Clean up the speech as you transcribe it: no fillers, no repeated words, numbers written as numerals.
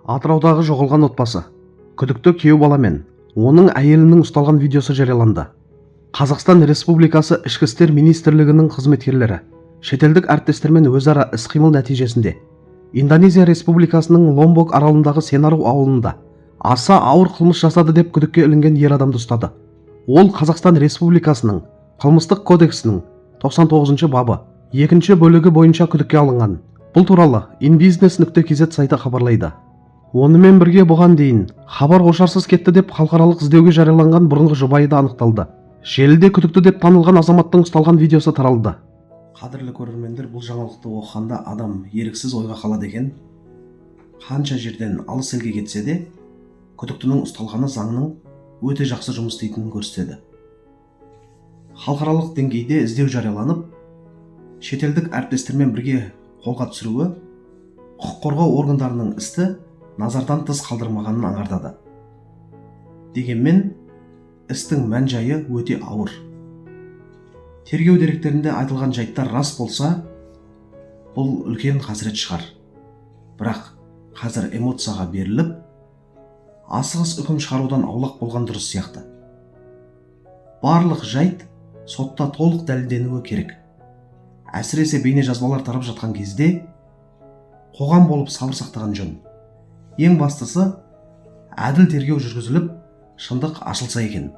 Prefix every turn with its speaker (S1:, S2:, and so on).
S1: Атыраудағы жоғалған отбасы. Күдікті күйеу бала мен оның әйелінің ұсталған видеосы жарияланды. Қазақстан Республикасы Ішкі істер министрлігінің қызметкерлері шетелдік әріптестермен өзара іс-қимыл нәтижесінде Индонезия Республикасының Ломбок аралындағы Сенару ауылында аса ауыр қылмыс жасады деп күдікке ілінген ер адамды ұстады. Ол Қазақстан Республикасының Қылмыстық кодексінің 99 бабы 2 бөлігі бойынша күдікке алынған. Бұл туралы inbusiness.kz сайты хабарлайды. Онымен бірге бұған дейін хабар ошарсыз кетті деп халықаралық іздеуге жарияланған бұрынғы жұбайы да анықталды. Желіде күдікті деп танылған азаматтың ұсталған видеосы таралды. Қадірлі көрермендер, бұл жаңалықты оқығанда адам еріксіз ойға қалады екен. Қанша жерден алыс елге кетсе де, күдіктінің ұсталғаны заңның өте жақсы жұмыс істейтінін көрсетеді. Халықаралық деңгейде іздеу жарияланып, шетелдік әріптестермен бірге қолға түсіруі құқық қорғау органдарының істі назардан тыс қалдырмағанын аңғартады. Дегенмен, істің мән-жайы өте ауыр. Тергеу деректерінде айтылған жайттар рас болса, бұл үлкен қасірет шығар. Бірақ қазір эмоцияға беріліп, асығыс үкім шығарудан аулақ болған дұрыс сияқты. Барлық жайт сотта толық дәлелденуі керек. Әсіресе бейнежазбалар тарап жатқан кезде қоғам болып сабыр сақтаған жөн. Ең бастысы, әділ тергеу жүргізіліп, шындық ашылса екен.